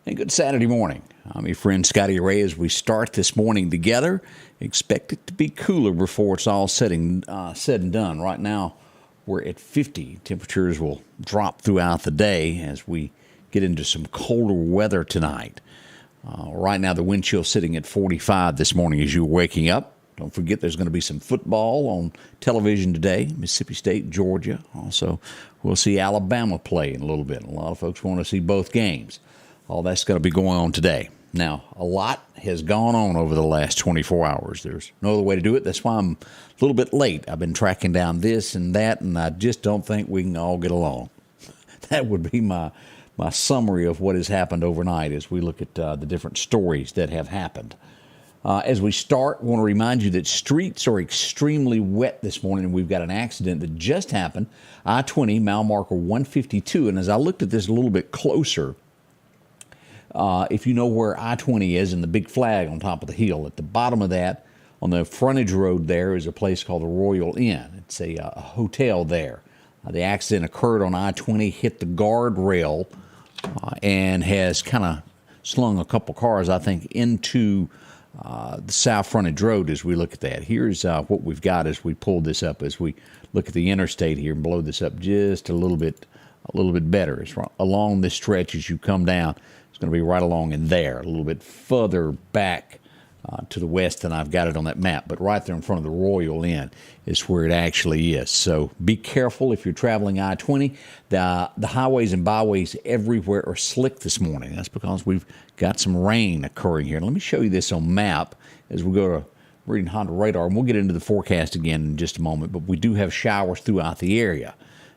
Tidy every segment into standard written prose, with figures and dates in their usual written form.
And good Saturday morning. I'm your friend Scotty Ray as we start this morning together. Expect it to be cooler before it's all said and done. Right now, we're at 50. Temperatures will drop throughout the day as we get into some colder weather tonight. Right now, the wind chill sitting at 45 this morning as you're waking up. Don't forget there's going to be some football on television today, Mississippi State, Georgia. Also, we'll see Alabama play in a little bit. A lot of folks want to see both games. All that's going to be going on today. Now, a lot has gone on over the last 24 hours. There's no other way to do it. That's why I'm a little bit late. I've been tracking down this and that, and I just don't think we can all get along. That would be my summary of what has happened overnight as we look at the different stories that have happened. As we start, I want to remind you that streets are extremely wet this morning. We've got an accident that just happened, I-20, mile marker 152. And as I looked at this a little bit closer, if you know where I-20 is and the big flag on top of the hill, at the bottom of that, on the frontage road there, is a place called the Royal Inn. It's a hotel there. The accident occurred on I-20, hit the guardrail, and has kind of slung a couple cars, I think, into the south frontage road as we look at that. Here's what we've got as we pull this up, as we look at the interstate here and blow this up just a little bit better. It's along this stretch as you come down. It's going to be right along in there, a little bit further back to the west than I've got it on that map. But right there in front of the Royal Inn is where it actually is. So be careful if you're traveling I-20. The highways and byways everywhere are slick this morning. That's because we've got some rain occurring here. Let me show you this on map as we go to Meridian Honda radar. And we'll get into the forecast again in just a moment. But we do have showers throughout the area.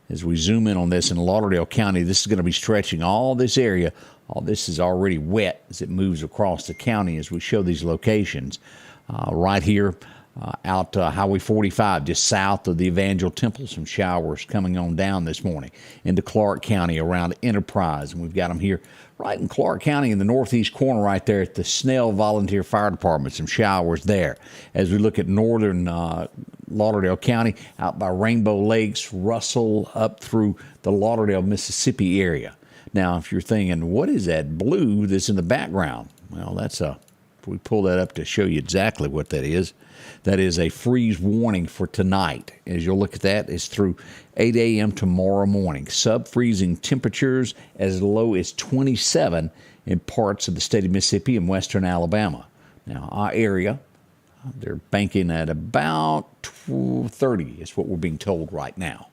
As we zoom in on this in Lauderdale County, this is going to be stretching all this area. All this is already wet as it moves across the county as we show these locations. Right here out Highway 45, just south of the Evangel Temple, some showers coming on down this morning into Clark County around Enterprise. And we've got them here right in Clark County in the northeast corner right there at the Snell Volunteer Fire Department, some showers there. As we look at northern Lauderdale County, out by Rainbow Lakes, Russell, up through the Lauderdale, Mississippi area. Now, if you're thinking, what is that blue that's in the background? Well, we pull that up to show you exactly what that is. That is a freeze warning for tonight. As you'll look at that, it's through 8 a.m. tomorrow morning. Sub-freezing temperatures as low as 27 in parts of the state of Mississippi and western Alabama. Now, our area, they're banking at about 30 is what we're being told right now.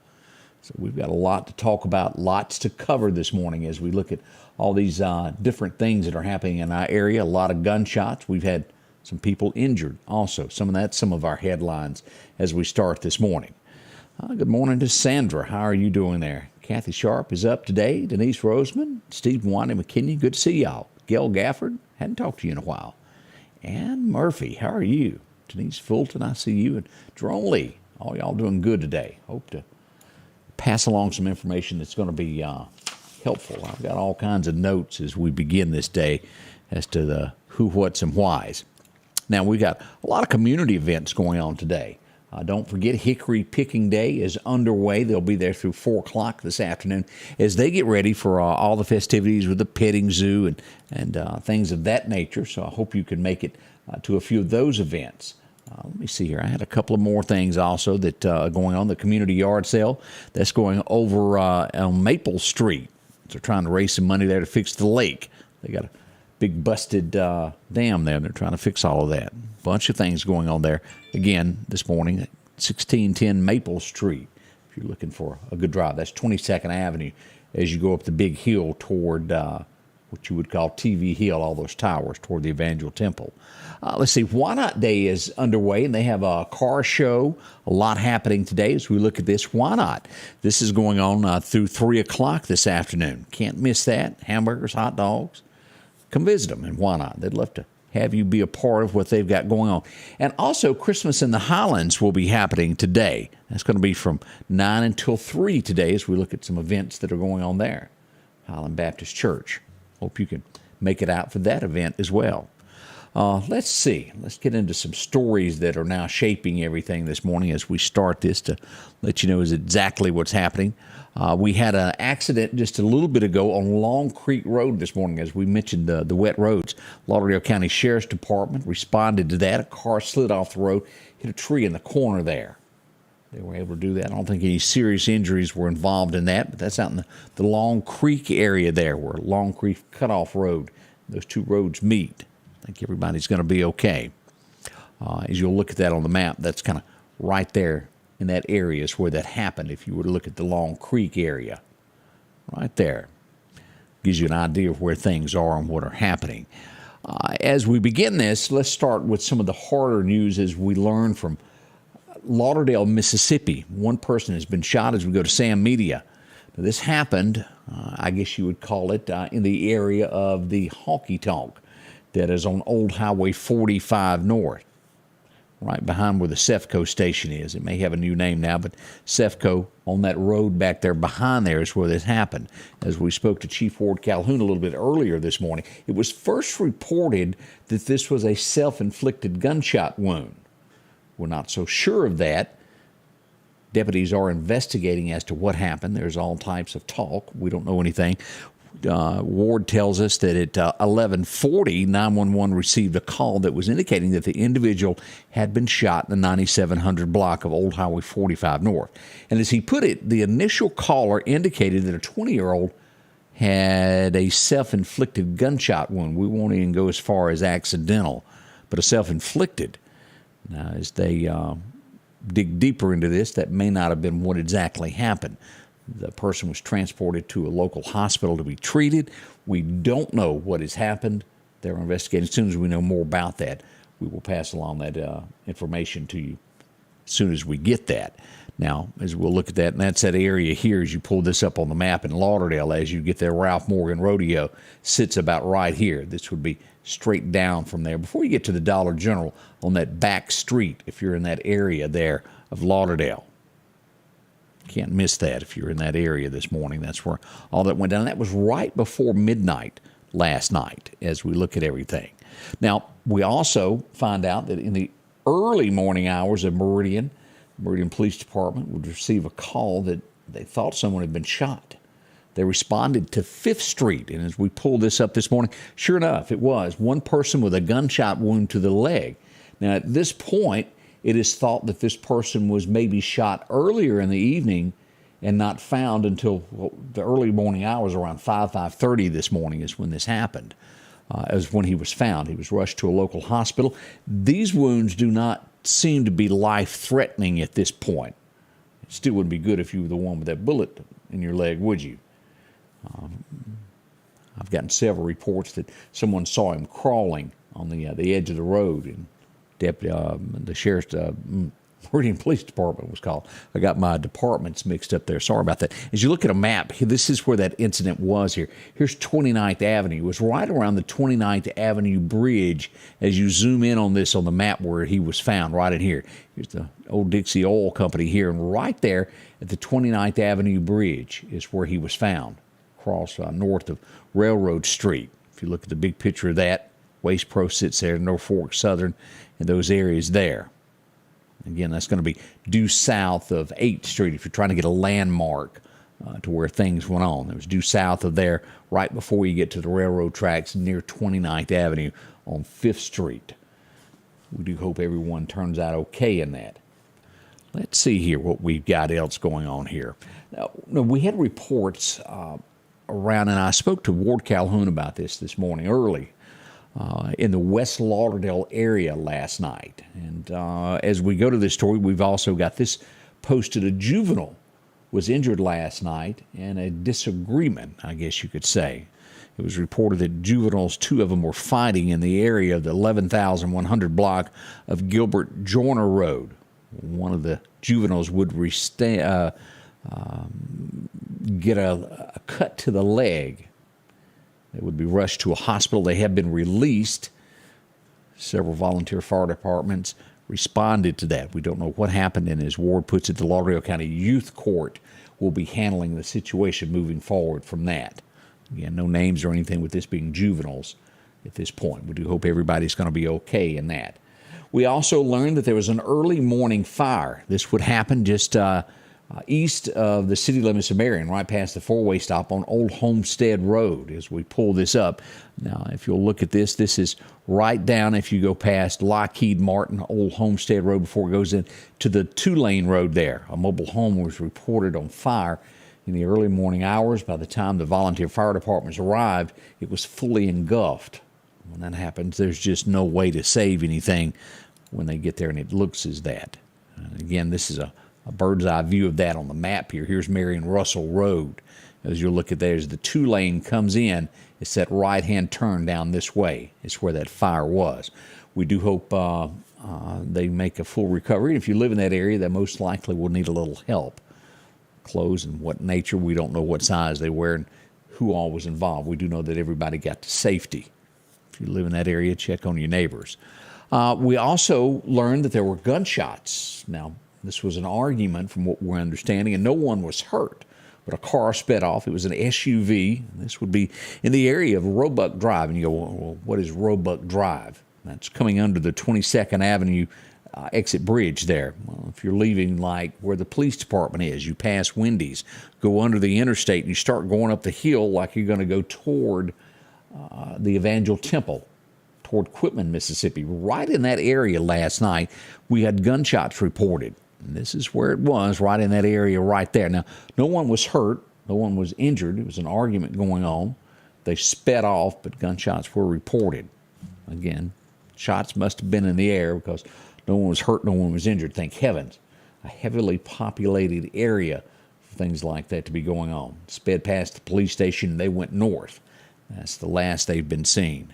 So we've got a lot to talk about, lots to cover this morning as we look at all these different things that are happening in our area. A lot of gunshots. We've had some people injured also. Some of our headlines as we start this morning. Good morning to Sandra. How are you doing there? Kathy Sharp is up today. Denise Roseman, Steve Wanda McKinney. Good to see y'all. Gail Gafford, hadn't talked to you in a while. Ann Murphy, how are you? Denise Fulton, I see you. And Jerome Lee, all y'all doing good today. Hope to pass along some information that's going to be helpful. I've got all kinds of notes as we begin this day as to the who, whats, and whys. Now, we've got a lot of community events going on today. Don't forget, Hickory Picking Day is underway. They'll be there through 4 o'clock this afternoon as they get ready for all the festivities with the petting zoo and things of that nature. So I hope you can make it to a few of those events. Let me see here. I had a couple of more things also that are going on. The community yard sale that's going over on Maple Street. They're trying to raise some money there to fix the lake. They got a big busted dam there, and they're trying to fix all of that. Bunch of things going on there. Again, this morning at 1610 Maple Street. If you're looking for a good drive, that's 22nd Avenue as you go up the big hill toward what you would call TV Hill, all those towers toward the Evangel Temple. Let's see, Why Not Day is underway, and they have a car show. A lot happening today as we look at this. Why not? This is going on through 3 o'clock this afternoon. Can't miss that. Hamburgers, hot dogs. Come visit them, and why not? They'd love to have you be a part of what they've got going on. And also, Christmas in the Highlands will be happening today. That's going to be from 9 until 3 today as we look at some events that are going on there. Highland Baptist Church. Hope you can make it out for that event as well. Let's see. Let's get into some stories that are now shaping everything this morning as we start this to let you know is exactly what's happening. We had an accident just a little bit ago on Long Creek Road this morning, as we mentioned the wet roads. Lauderdale County Sheriff's Department responded to that. A car slid off the road, hit a tree in the corner there. They were able to do that. I don't think any serious injuries were involved in that, but that's out in the Long Creek area there, where Long Creek Cutoff Road, those two roads meet. I think everybody's going to be okay. As you'll look at that on the map, that's kind of right there in that area is where that happened. If you were to look at the Long Creek area, right there, gives you an idea of where things are and what are happening. As we begin this, let's start with some of the harder news as we learn from Lauderdale, Mississippi. One person has been shot as we go to Sam Media. Now, this happened, I guess you would call it, in the area of the Honky Tonk that is on Old Highway 45 North, right behind where the Cefco station is. It may have a new name now, but Cefco on that road back there behind there is where this happened. As we spoke to Chief Ward Calhoun a little bit earlier this morning, it was first reported that this was a self-inflicted gunshot wound. We're not so sure of that. Deputies are investigating as to what happened. There's all types of talk. We don't know anything. Ward tells us that at 11:40, 911 received a call that was indicating that the individual had been shot in the 9700 block of Old Highway 45 North. And as he put it, the initial caller indicated that a 20-year-old had a self-inflicted gunshot wound. We won't even go as far as accidental, but a self-inflicted. Now, as they dig deeper into this, that may not have been what exactly happened. The person was transported to a local hospital to be treated. We don't know what has happened. They're investigating. As soon as we know more about that, we will pass along that information to you as soon as we get that. Now, as we'll look at that, and that's that area here as you pull this up on the map in Lauderdale, as you get there, Ralph Morgan Rodeo sits about right here. This would be straight down from there. Before you get to the Dollar General on that back street, if you're in that area there of Lauderdale. Can't miss that if you're in that area this morning. That's where all that went down. That was right before midnight last night as we look at everything. Now, we also find out that in the early morning hours of Meridian Police Department would receive a call that they thought someone had been shot. They responded to 5th Street, and as we pulled this up this morning, sure enough, it was one person with a gunshot wound to the leg. Now, at this point, it is thought that this person was maybe shot earlier in the evening and not found until the early morning hours, around 5:30 this morning is when this happened, as when he was found. He was rushed to a local hospital. These wounds do not seem to be life-threatening at this point. It still wouldn't be good if you were the one with that bullet in your leg, would you? I've gotten several reports that someone saw him crawling on the edge of the road, and the sheriff's Meridian Police Department was called. I got my departments mixed up there. Sorry about that. As you look at a map, this is where that incident was here. Here's 29th Avenue. It was right around the 29th Avenue bridge as you zoom in on this on the map where he was found, right in here. Here's the old Dixie Oil Company here, and right there at the 29th Avenue bridge is where he was found, across north of Railroad Street. If you look at the big picture of that, Waste Pro sits there, Norfolk Southern, and those areas there. Again, that's going to be due south of 8th Street if you're trying to get a landmark to where things went on. It was due south of there right before you get to the railroad tracks near 29th Avenue on 5th Street. We do hope everyone turns out okay in that. Let's see here what we've got else going on here. Now, we had reports around, and I spoke to Ward Calhoun about this morning early, in the West Lauderdale area last night. And as we go to this story, we've also got this posted. A juvenile was injured last night in a disagreement, I guess you could say. It was reported that juveniles, 2 of them, were fighting in the area of the 11,100 block of Gilbert Joyner Road. One of the juveniles would get a cut to the leg. They would be rushed to a hospital. They have been released. Several volunteer fire departments responded to that. We don't know what happened, and as Ward puts it, the Lauderdale County Youth Court will be handling the situation moving forward from that. Again, no names or anything with this being juveniles at this point. We do hope everybody's going to be okay in that. We also learned that there was an early morning fire. This would happen just east of the city limits of Marion, right past the four-way stop on Old Homestead Road as we pull this up. Now, if you'll look at this, this is right down if you go past Lockheed Martin, Old Homestead Road before it goes in to the two-lane road there. A mobile home was reported on fire in the early morning hours. By the time the volunteer fire departments arrived, it was fully engulfed. When that happens, there's just no way to save anything when they get there, and it looks as that. And again, this is a bird's eye view of that on the map here. Here's Marion Russell Road. As you look at there, as the two-lane comes in, it's that right-hand turn down this way. It's where that fire was. We do hope they make a full recovery. And if you live in that area, they most likely will need a little help. Clothes and what nature, we don't know what size they wear and who all was involved. We do know that everybody got to safety. If you live in that area, check on your neighbors. We also learned that there were gunshots. Now, this was an argument from what we're understanding, and no one was hurt, but a car sped off. It was an SUV. This would be in the area of Roebuck Drive. And you go, well, what is Roebuck Drive? That's coming under the 22nd Avenue exit bridge there. Well, if you're leaving like where the police department is, you pass Wendy's, go under the interstate, and you start going up the hill like you're going to go toward the Evangel Temple, toward Quitman, Mississippi. Right in that area last night, we had gunshots reported. And this is where it was, right in that area right there. Now, no one was hurt. No one was injured. It was an argument going on. They sped off, but gunshots were reported. Again, shots must have been in the air because no one was hurt, no one was injured. Thank heavens. A heavily populated area for things like that to be going on. Sped past the police station, and they went north. That's the last they've been seen.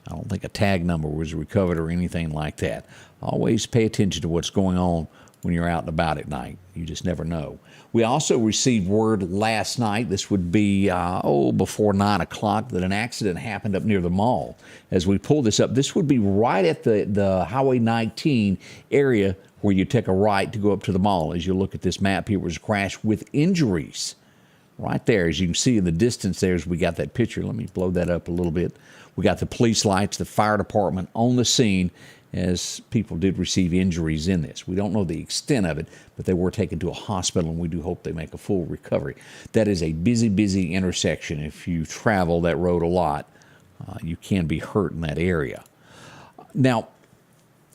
I don't think a tag number was recovered or anything like that. Always pay attention to what's going on when you're out and about at night. You just never know. We also received word last night, this would be before 9 o'clock, that an accident happened up near the mall. As we pull this up, this would be right at the Highway 19 area where you take a right to go up to the mall. As you look at this map here, it was a crash with injuries. Right there, as you can see in the distance there, as we got that picture. Let me blow that up a little bit. We got the police lights, the fire department on the scene as people did receive injuries in this. We don't know the extent of it, but they were taken to a hospital, and we do hope they make a full recovery. That is a busy, busy intersection. If you travel that road a lot, you can be hurt in that area. Now,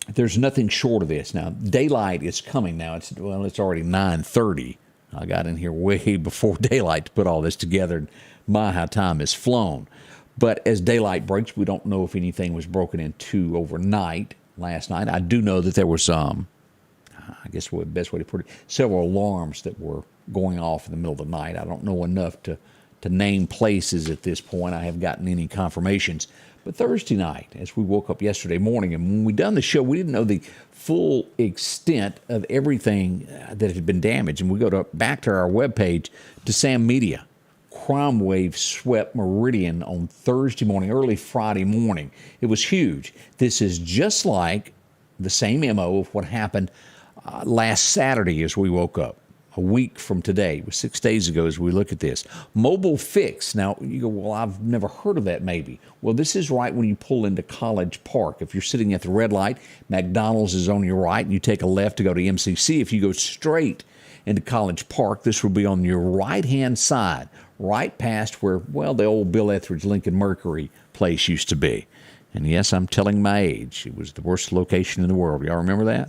there's nothing short of this. Now, daylight is coming now. It's already 9:30. I got in here way before daylight to put all this together. And my, how time has flown. But as daylight breaks, we don't know if anything was broken into overnight last night. I do know that there was I guess the best way to put it, several alarms that were going off in the middle of the night. I don't know enough to name places at this point. I haven't gotten any confirmations. But Thursday night, as we woke up yesterday morning, and when we done the show, we didn't know the full extent of everything that had been damaged. And we go back to our webpage, to Sam Media. Crime wave swept Meridian on Thursday morning, early Friday morning. It was huge. This is just like the same MO of what happened last Saturday as we woke up. A week from today, it was 6 days ago as we look at this. Mobile fix. Now, you go, well, I've never heard of that maybe. Well, this is right when you pull into College Park. If you're sitting at the red light, McDonald's is on your right, and you take a left to go to MCC. If you go straight into College Park, this will be on your right-hand side, right past where, well, the old Bill Etheridge Lincoln Mercury place used to be. And yes, I'm telling my age. It was the worst location in the world. Y'all remember that?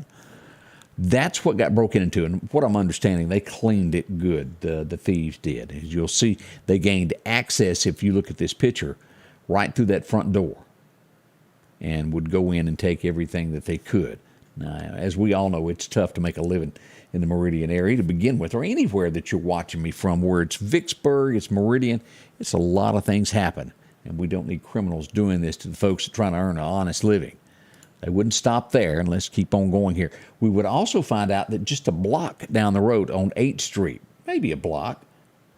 That's what got broken into, and what I'm understanding, they cleaned it good, the thieves did. As you'll see, they gained access, if you look at this picture, right through that front door and would go in and take everything that they could. Now, as we all know, it's tough to make a living in the Meridian area to begin with, or anywhere that you're watching me from, where it's Vicksburg, it's Meridian. It's a lot of things happen, and we don't need criminals doing this to the folks that are trying to earn an honest living. They wouldn't stop there, and let's keep on going here. We would also find out that just a block down the road on 8th Street, maybe a block,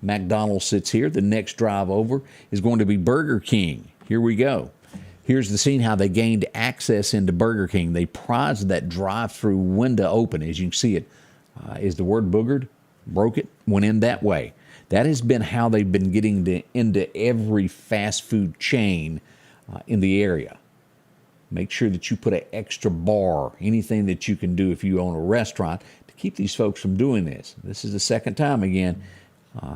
McDonald's sits here. The next drive over is going to be Burger King. Here we go. Here's the scene, how they gained access into Burger King. They prized that drive-through window open. As you can see it, is the word boogered? Broke it, went in that way. That has been how they've been getting into every fast food chain in the area. Make sure that you put an extra bar, anything that you can do if you own a restaurant, to keep these folks from doing this. This is the second time, again,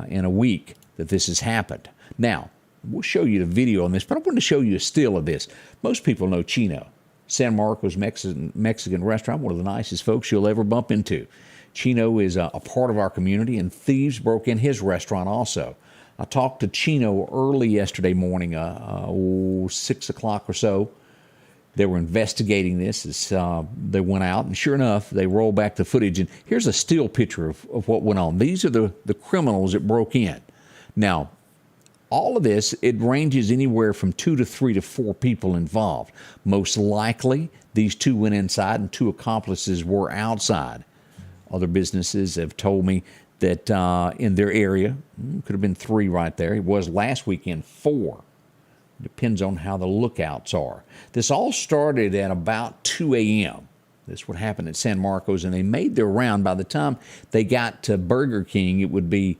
in a week that this has happened. Now, we'll show you the video on this, but I want to show you a still of this. Most people know Chino, San Marcos Mexican restaurant, one of the nicest folks you'll ever bump into. Chino is a part of our community, and thieves broke in his restaurant also. I talked to Chino early yesterday morning, 6 o'clock or so. They were investigating this as they went out, and sure enough, they rolled back the footage. And here's a still picture of what went on. These are the criminals that broke in. Now, all of this, it ranges anywhere from 2 to 3 to 4 people involved. Most likely, these 2 went inside and 2 accomplices were outside. Other businesses have told me that in their area, could have been 3 right there. It was last weekend 4. Depends on how the lookouts are. This all started at about 2 a.m. This would happen at San Marcos, and they made their round. By the time they got to Burger King, it would be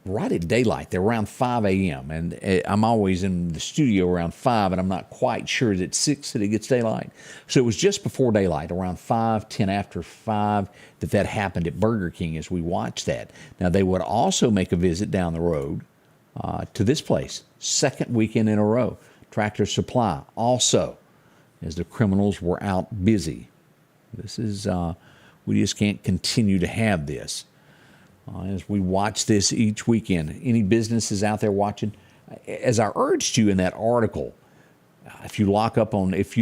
right at daylight. They're around 5 a.m., and I'm always in the studio around 5, and I'm not quite sure. Is it 6 that it gets daylight? So it was just before daylight, around 5, 10 after 5, that happened at Burger King as we watched that. Now, they would also make a visit down the road to this place, second weekend in a row. Tractor Supply also, as the criminals were out busy. This is, we just can't continue to have this. As we watch this each weekend, any businesses out there watching, as I urged you in that article, if you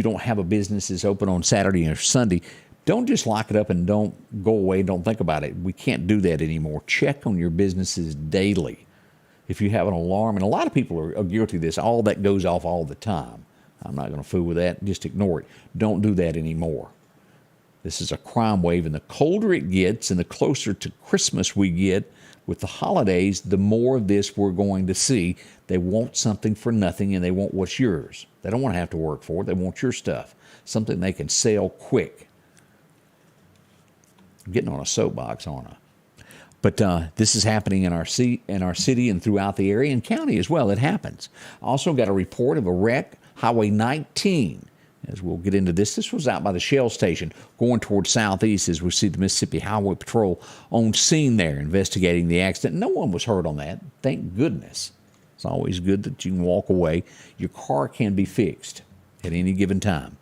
don't have a business that's open on Saturday or Sunday, don't just lock it up and don't go away and don't think about it. We can't do that anymore. Check on your businesses daily. If you have an alarm, and a lot of people are guilty of this, all that goes off all the time. I'm not going to fool with that. Just ignore it. Don't do that anymore. This is a crime wave, and the colder it gets and the closer to Christmas we get with the holidays, the more of this we're going to see. They want something for nothing, and they want what's yours. They don't want to have to work for it. They want your stuff, something they can sell quick. I'm getting on a soapbox, aren't I? But this is happening in our city and throughout the area and county as well. It happens. Also got a report of a wreck, Highway 19. As we'll get into this, this was out by the Shell station going towards southeast as we see the Mississippi Highway Patrol on scene there investigating the accident. No one was hurt on that. Thank goodness. It's always good that you can walk away. Your car can be fixed at any given time.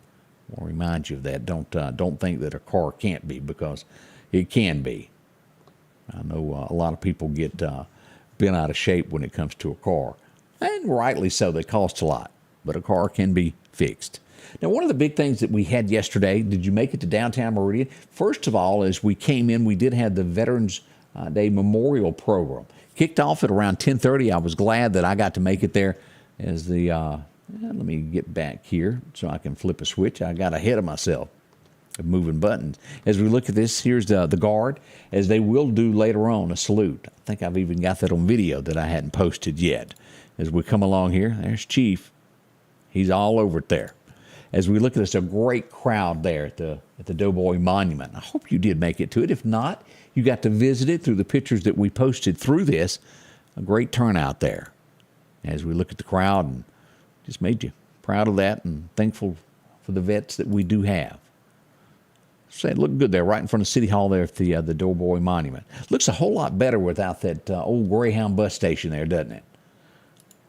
I'll remind you of that. Don't think that a car can't be, because it can be. I know a lot of people get bent out of shape when it comes to a car. And rightly so, they cost a lot. But a car can be fixed. Now, one of the big things that we had yesterday, did you make it to downtown Meridian? First of all, as we came in, we did have the Veterans Day Memorial Program. Kicked off at around 10:30. I was glad that I got to make it there as the, let me get back here so I can flip a switch. I got ahead of myself. Moving buttons. As we look at this, here's the guard, as they will do later on, a salute. I think I've even got that on video that I hadn't posted yet. As we come along here, there's Chief. He's all over it there. As we look at this, a great crowd there at the Doughboy Monument. I hope you did make it to it. If not, you got to visit it through the pictures that we posted through this. A great turnout there. As we look at the crowd, and just made you proud of that and thankful for the vets that we do have. Say, it looked good there, right in front of City Hall there at the Doughboy Monument. Looks a whole lot better without that old Greyhound bus station there, doesn't it?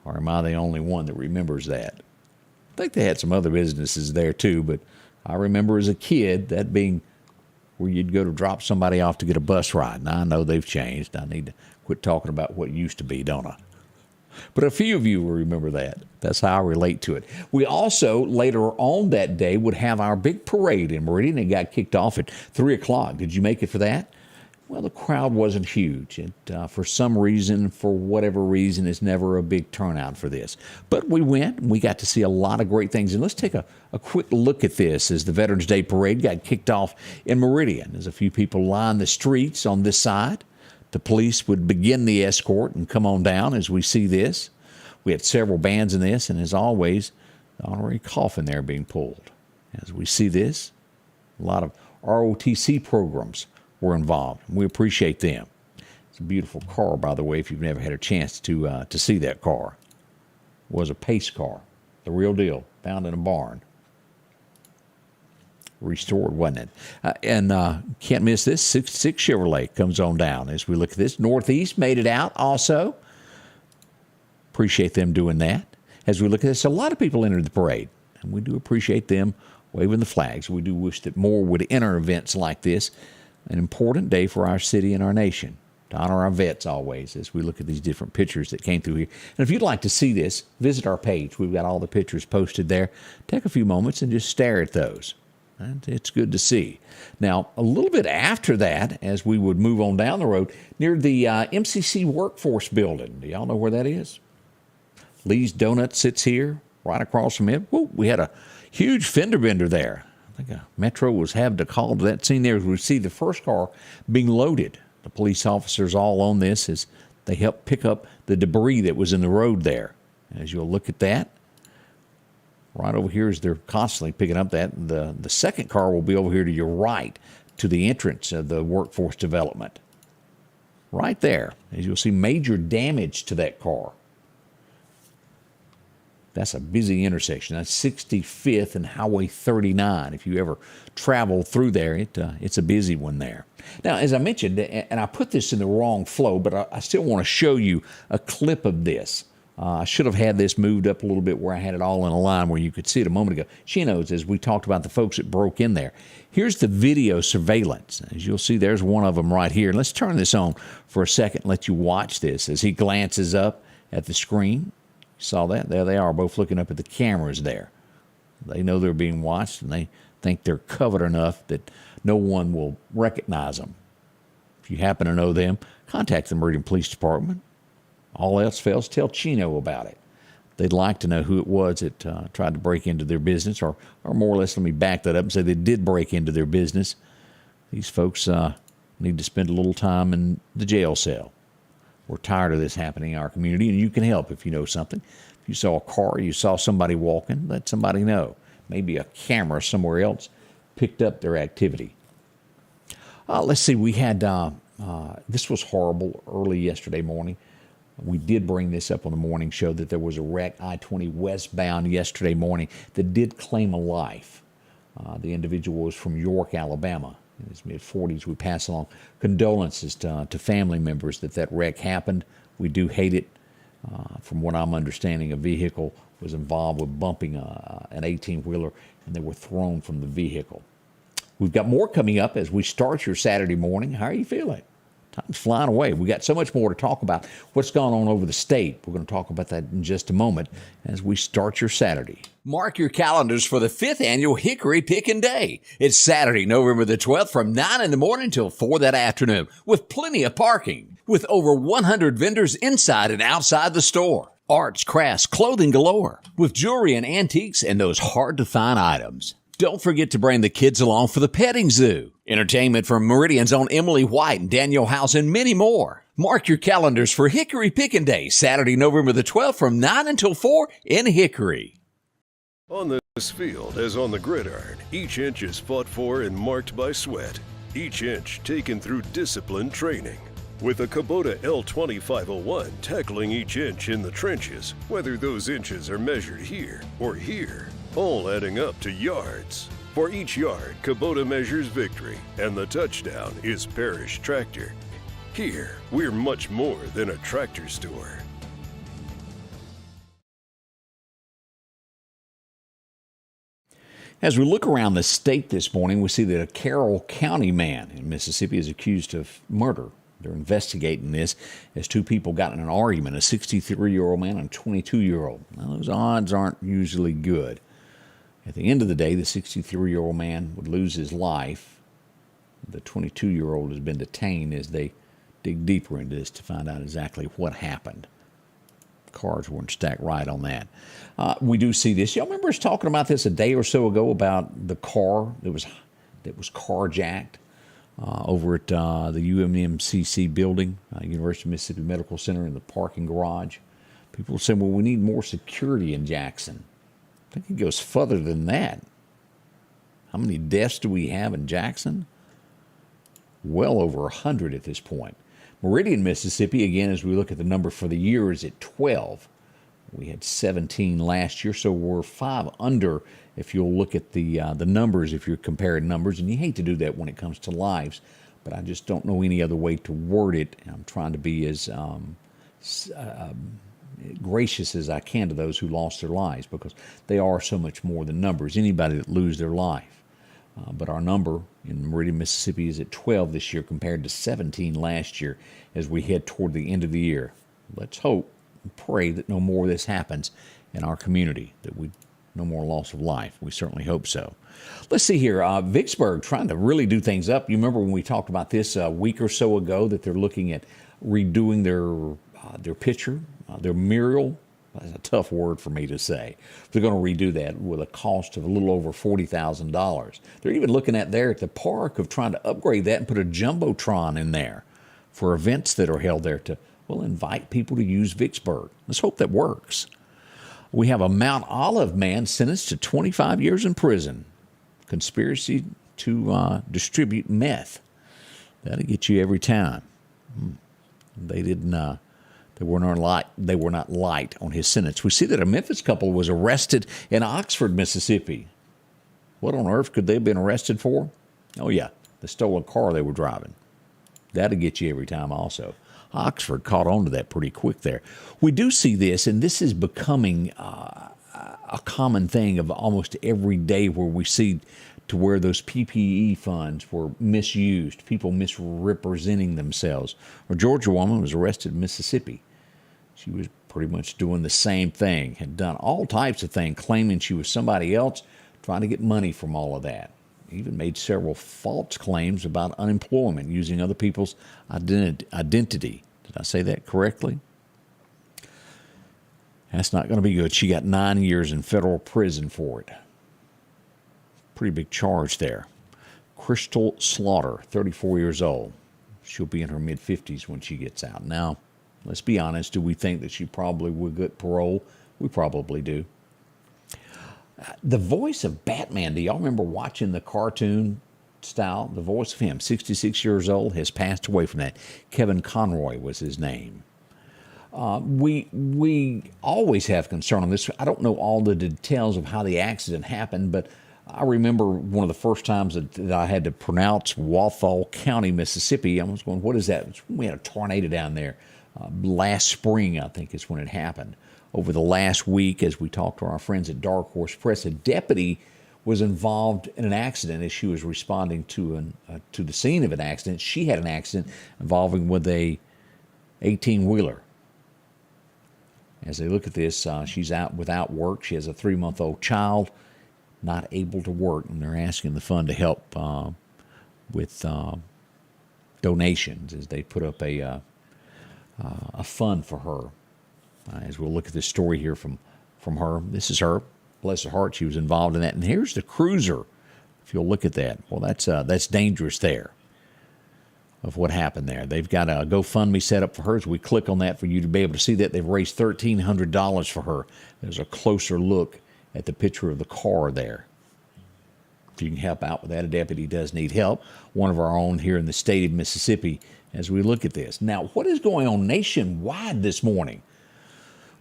Or am I the only one that remembers that? I think they had some other businesses there too, but I remember as a kid that being where you'd go to drop somebody off to get a bus ride. Now, I know they've changed. I need to quit talking about what used to be, don't I? But a few of you will remember that. That's how I relate to it. We also, later on that day, would have our big parade in Meridian. It got kicked off at 3 o'clock. Did you make it for that? Well, the crowd wasn't huge. For some reason, for whatever reason, it's never a big turnout for this. But we went, and we got to see a lot of great things. And let's take a quick look at this as the Veterans Day Parade got kicked off in Meridian. There's a few people lined the streets on this side. The police would begin the escort and come on down as we see this. We had several bands in this, and as always, the honorary coffin there being pulled. As we see this, a lot of ROTC programs were involved. We appreciate them. It's a beautiful car, by the way, if you've never had a chance to see that car. It was a pace car, the real deal, found in a barn. Restored, wasn't it? And can't miss this. 66 Chevrolet comes on down as we look at this. Northeast made it out also. Appreciate them doing that. As we look at this, a lot of people entered the parade, and we do appreciate them waving the flags. We do wish that more would enter events like this. An important day for our city and our nation. To honor our vets always as we look at these different pictures that came through here. And if you'd like to see this, visit our page. We've got all the pictures posted there. Take a few moments and just stare at those. And it's good to see. Now, a little bit after that, as we would move on down the road, near the MCC Workforce Building. Do y'all know where that is? Lee's Donut sits here, right across from it. Whoa, we had a huge fender bender there. I think Metro was having to call to that scene there as we see the first car being loaded. The police officers all on this as they help pick up the debris that was in the road there. As you'll look at that, right over here as they're constantly picking up that, the second car will be over here to your right to the entrance of the workforce development. Right there, as you'll see major damage to that car. That's a busy intersection. That's 65th and Highway 39. If you ever travel through there, it's a busy one there. Now, as I mentioned, and I put this in the wrong flow, but I still want to show you a clip of this. I should have had this moved up a little bit where I had it all in a line where you could see it a moment ago. Chinos, as we talked about the folks that broke in there. Here's the video surveillance. As you'll see, there's one of them right here. Let's turn this on for a second and let you watch this as he glances up at the screen. Saw that? There they are, both looking up at the cameras there. They know they're being watched, and they think they're covered enough that no one will recognize them. If you happen to know them, contact the Meridian Police Department. All else fails, tell Chino about it. They'd like to know who it was that tried to break into their business, or more or less, let me back that up and say they did break into their business. These folks need to spend a little time in the jail cell. We're tired of this happening in our community, and you can help if you know something. If you saw a car, you saw somebody walking, let somebody know. Maybe a camera somewhere else picked up their activity. Let's see, we had, this was horrible early yesterday morning. We did bring this up on the morning show that there was a wreck, I-20 westbound yesterday morning, that did claim a life. The individual was from York, Alabama. In his mid-40s, we pass along condolences to family members that wreck happened. We do hate it. From what I'm understanding, a vehicle was involved with bumping an 18-wheeler, and they were thrown from the vehicle. We've got more coming up as we start your Saturday morning. How are you feeling? Time's flying away. We got so much more to talk about. What's gone on over the state? We're going to talk about that in just a moment as we start your Saturday. Mark your calendars for the 5th annual Hickory Pickin' Day. It's Saturday, November the 12th from 9 in the morning till 4 that afternoon with plenty of parking. With over 100 vendors inside and outside the store. Arts, crafts, clothing galore. With jewelry and antiques and those hard-to-find items. Don't forget to bring the kids along for the petting zoo. Entertainment from Meridian's own Emily White and Daniel House and many more. Mark your calendars for Hickory Pickin' Day, Saturday, November the 12th from 9 until 4 in Hickory. On this field, as on the gridiron, each inch is fought for and marked by sweat. Each inch taken through disciplined training. With a Kubota L2501 tackling each inch in the trenches, whether those inches are measured here or here. All adding up to yards. For each yard, Kubota measures victory, and the touchdown is Parrish Tractor. Here, we're much more than a tractor store. As we look around the state this morning, we see that a Carroll County man in Mississippi is accused of murder. They're investigating this as two people got in an argument, a 63-year-old man and a 22-year-old. Now, those odds aren't usually good. At the end of the day, the 63-year-old man would lose his life. The 22-year-old has been detained as they dig deeper into this to find out exactly what happened. Cards weren't stacked right on that. We do see this. Y'all remember us talking about this a day or so ago about the car that was carjacked over at the UMMCC building, University of Mississippi Medical Center, in the parking garage. People say, well, we need more security in Jackson. I think it goes further than that. How many deaths do we have in Jackson? Well over 100 at this point. Meridian, Mississippi, again, as we look at the number for the year, is at 12. We had 17 last year, so we're 5 under if you'll look at the numbers, if you're comparing numbers. And you hate to do that when it comes to lives, but I just don't know any other way to word it. I'm trying to be as gracious as I can to those who lost their lives, because they are so much more than numbers. Anybody that lose their life. But our number in Meridian, Mississippi is at 12 this year compared to 17 last year as we head toward the end of the year. Let's hope and pray that no more of this happens in our community, that no more loss of life. We certainly hope so. Let's see here. Vicksburg trying to really do things up. You remember when we talked about this a week or so ago, that they're looking at redoing their picture, their mural. That's a tough word for me to say. They're going to redo that with a cost of a little over $40,000. They're even looking at there at the park of trying to upgrade that and put a jumbotron in there for events that are held there to, well, invite people to use Vicksburg. Let's hope that works. We have a Mount Olive man sentenced to 25 years in prison. Conspiracy to distribute meth. That'll get you every time. They didn't. They were not light on his sentence. We see that a Memphis couple was arrested in Oxford, Mississippi. What on earth could they have been arrested for? Oh, yeah, the stolen car they were driving. That'll get you every time also. Oxford caught on to that pretty quick there. We do see this, and this is becoming a common thing of almost every day, where we see to where those PPE funds were misused, people misrepresenting themselves. A Georgia woman was arrested in Mississippi. She was pretty much doing the same thing, had done all types of things, claiming she was somebody else, trying to get money from all of that. Even made several false claims about unemployment using other people's identity. Did I say that correctly? That's not going to be good. She got 9 years in federal prison for it. Pretty big charge there. Crystal Slaughter, 34 years old. She'll be in her mid-50s when she gets out. Now, let's be honest. Do we think that she probably will get parole? We probably do. The voice of Batman, do y'all remember watching the cartoon style? The voice of him, 66 years old, has passed away from that. Kevin Conroy was his name. We always have concern on this. I don't know all the details of how the accident happened, but I remember one of the first times that I had to pronounce Walthall County, Mississippi. I was going, what is that? We had a tornado down there last spring, I think is when it happened. Over the last week, as we talked to our friends at Dark Horse Press, a deputy was involved in an accident as she was responding to the scene of an accident. She had an accident involving with a 18-wheeler. As they look at this, she's out without work. She has a 3-month-old child, not able to work, and they're asking the fund to help with donations as they put up a fund for her. As we'll look at this story here from her. This is her. Bless her heart, she was involved in that. And here's the cruiser. If you'll look at that, well, that's dangerous there of what happened there. They've got a GoFundMe set up for her. As we click on that for you to be able to see that, they've raised $1,300 for her. There's a closer look at the picture of the car there. If you can help out with that, a deputy does need help. One of our own here in the state of Mississippi as we look at this. Now, what is going on nationwide this morning?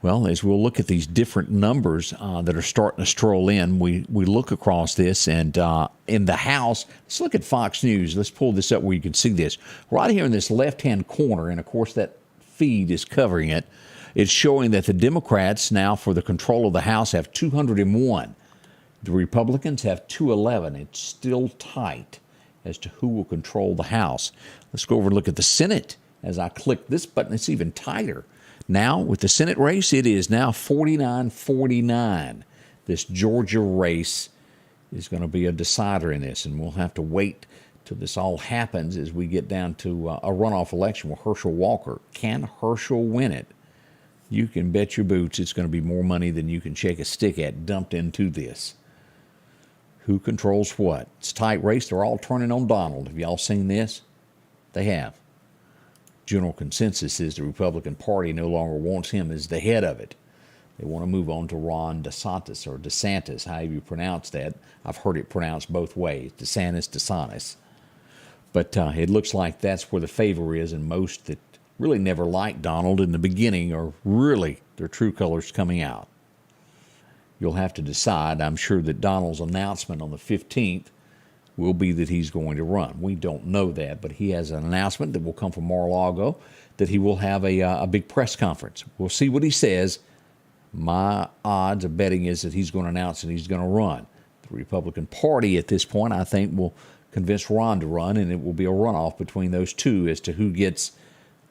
Well, as we'll look at these different numbers that are starting to stroll in, we look across this, and in the House, let's look at Fox News. Let's pull this up where you can see this. Right here in this left-hand corner, and of course that feed is covering it, it's showing that the Democrats now for the control of the House have 201. The Republicans have 211. It's still tight as to who will control the House. Let's go over and look at the Senate. As I click this button, it's even tighter. Now, with the Senate race, it is now 49-49. This Georgia race is going to be a decider in this, and we'll have to wait till this all happens as we get down to a runoff election with Herschel Walker. Can Herschel win it? You can bet your boots it's going to be more money than you can shake a stick at dumped into this. Who controls what? It's a tight race. They're all turning on Donald. Have y'all seen this? They have. General consensus is the Republican Party no longer wants him as the head of it. They want to move on to Ron DeSantis, or DeSantis, however you pronounce that. I've heard it pronounced both ways, DeSantis. But it looks like that's where the favor is, and most that really never liked Donald in the beginning are really their true colors coming out. You'll have to decide. I'm sure that Donald's announcement on the 15th will be that he's going to run. We don't know that, but he has an announcement that will come from Mar-a-Lago that he will have a big press conference. We'll see what he says. My odds of betting is that he's going to announce that he's going to run. The Republican Party at this point, I think, will convince Ron to run, and it will be a runoff between those two as to who gets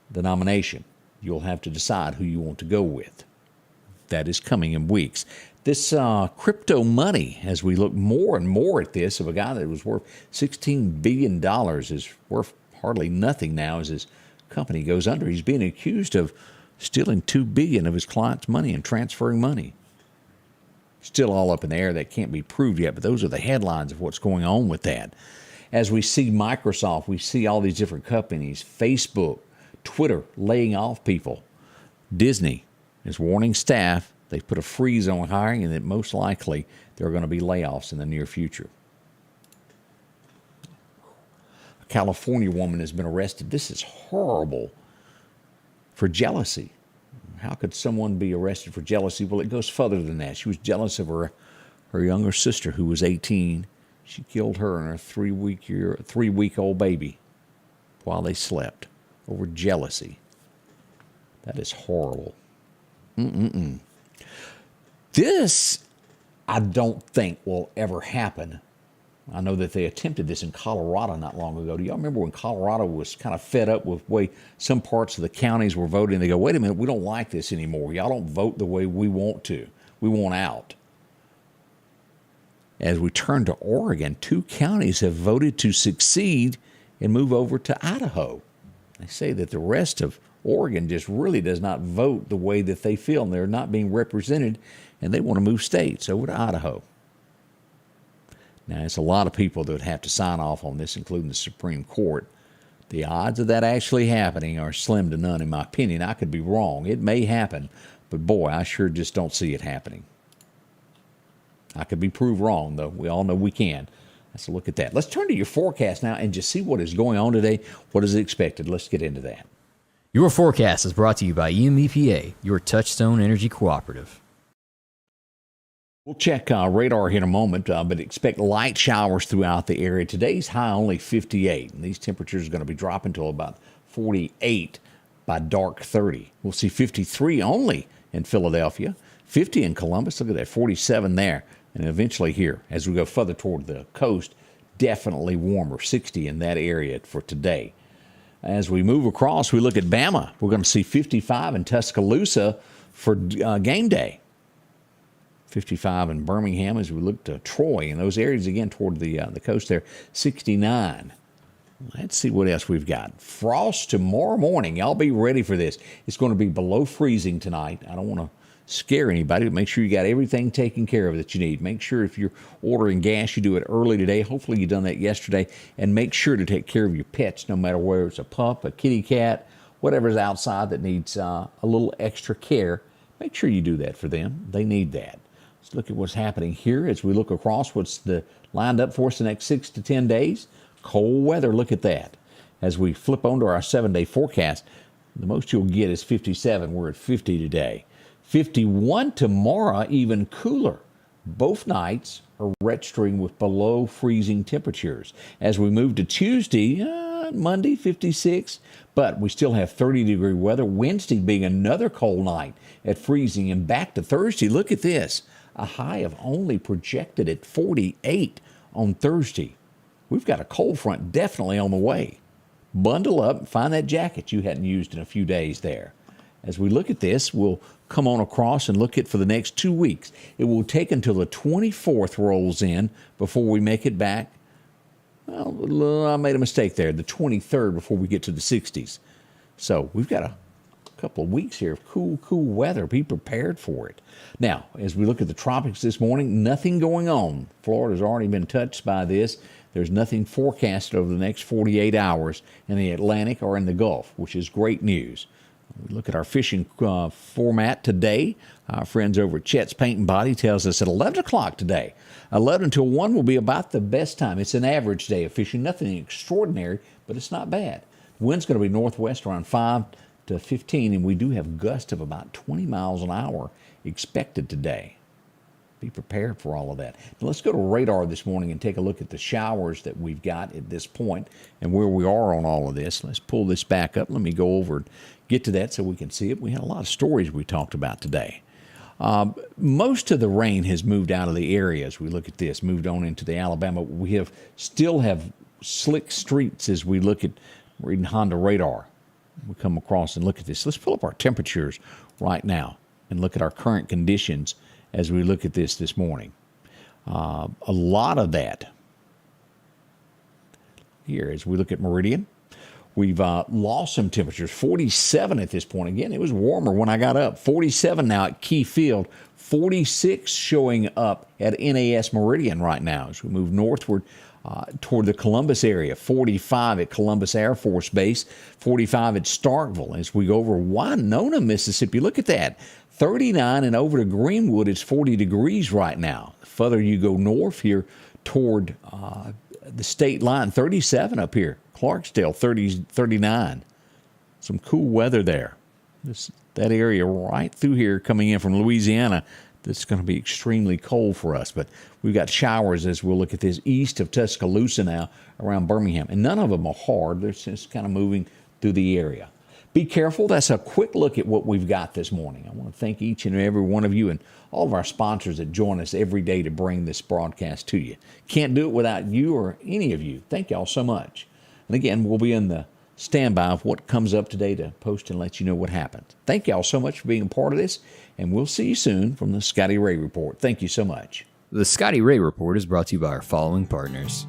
the nomination. You'll have to decide who you want to go with. That is coming in weeks. This crypto money, as we look more and more at this, of a guy that was worth $16 billion is worth hardly nothing now as his company goes under. He's being accused of stealing $2 billion of his clients' money and transferring money. Still all up in the air. That can't be proved yet, but those are the headlines of what's going on with that. As we see Microsoft, we see all these different companies, Facebook, Twitter laying off people. Disney is warning staff they've put a freeze on hiring and that most likely there are going to be layoffs in the near future. A California woman has been arrested. This is horrible. For jealousy. How could someone be arrested for jealousy? Well, it goes further than that. She was jealous of her younger sister who was 18. She killed her and her three-week-old baby while they slept over jealousy. That is horrible. This, I don't think, will ever happen. I know that they attempted this in Colorado not long ago. Do y'all remember when Colorado was kind of fed up with the way some parts of the counties were voting? They go, wait a minute, we don't like this anymore. Y'all don't vote the way we want to. We want out. As we turn to Oregon, 2 counties have voted to succeed and move over to Idaho. They say that the rest of Oregon just really does not vote the way that they feel, and they're not being represented, and they want to move states over to Idaho. Now, it's a lot of people that would have to sign off on this, including the Supreme Court. The odds of that actually happening are slim to none, in my opinion. I could be wrong. It may happen, but boy, I sure just don't see it happening. I could be proved wrong, though. We all know we can. Let's look at that. Let's turn to your forecast now and just see what is going on today. What is expected? Let's get into that. Your forecast is brought to you by EMEPA, your Touchstone Energy Cooperative. We'll check radar here in a moment, but expect light showers throughout the area. Today's high only 58, and these temperatures are going to be dropping to about 48 by dark 30. We'll see 53 only in Philadelphia, 50 in Columbus. Look at that, 47 there. And eventually here, as we go further toward the coast, definitely warmer, 60 in that area for today. As we move across, we look at Bama. We're going to see 55 in Tuscaloosa for game day. 55 in Birmingham as we look to Troy and those areas again toward the coast there. 69. Let's see what else we've got. Frost tomorrow morning. Y'all be ready for this. It's going to be below freezing tonight. I don't want to scare anybody, but make sure you got everything taken care of that you need. Make sure if you're ordering gas, you do it early today. Hopefully you done that yesterday. And make sure to take care of your pets, no matter whether it's a pup, a kitty cat, whatever's outside that needs a little extra care. Make sure you do that for them. They need that. Let's look at what's happening here as we look across what's lined up for us the next 6 to 10 days. Cold weather, look at that. As we flip onto our 7-day forecast, the most you'll get is 57. We're at 50 today. 51 tomorrow, even cooler. Both nights are registering with below freezing temperatures. As we move to Tuesday, Monday, 56, but we still have 30-degree weather. Wednesday being another cold night at freezing, and back to Thursday. Look at this. A high of only projected at 48 on Thursday. We've got a cold front definitely on the way. Bundle up and find that jacket you hadn't used in a few days there. As we look at this, we'll come on across and look at for the next 2 weeks. It will take until the 24th rolls in before we make it back. Well, I made a mistake there. The 23rd before we get to the 60s. So we've got a couple of weeks here of cool weather. Be prepared for it. Now, as we look at the tropics this morning, nothing going on. Florida's already been touched by this. There's nothing forecasted over the next 48 hours in the Atlantic or in the Gulf, which is great news. We look at our fishing format today. Our friends over at Chet's Paint and Body tells us at 11 o'clock today. 11 until 1 will be about the best time. It's an average day of fishing. Nothing extraordinary, but it's not bad. The wind's going to be northwest around 5 15, and we do have gusts of about 20 miles an hour expected today. Be prepared for all of that. Now let's go to radar this morning and take a look at the showers that we've got at this point and where we are on all of this. Let's pull this back up. Let me go over and get to that so we can see it. We had a lot of stories we talked about today. Most of the rain has moved out of the area as we look at this, moved on into the Alabama. We still have slick streets as we look at reading Honda radar. We come across and look at this. Let's pull up our temperatures right now and look at our current conditions as we look at this morning. A lot of that here as we look at Meridian. We've lost some temperatures, 47 at this point. Again, it was warmer when I got up. 47 now at Key Field, 46 showing up at NAS Meridian right now as we move northward toward the Columbus area. 45 at Columbus Air Force Base, 45 at Starkville. As we go over Winona, Mississippi, look at that. 39 and over to Greenwood, it's 40 degrees right now. The further you go north here toward the state line, 37 up here. Clarksdale, 39. Some cool weather there. That area right through here coming in from Louisiana, that's going to be extremely cold for us. But we've got showers as we'll look at this east of Tuscaloosa now around Birmingham. And none of them are hard. They're just kind of moving through the area. Be careful. That's a quick look at what we've got this morning. I want to thank each and every one of you and all of our sponsors that join us every day to bring this broadcast to you. Can't do it without you or any of you. Thank y'all so much. And again, we'll be in the standby of what comes up today to post and let you know what happens. Thank y'all so much for being a part of this, and we'll see you soon from the Scotty Ray Report. Thank you so much. The Scotty Ray Report is brought to you by our following partners: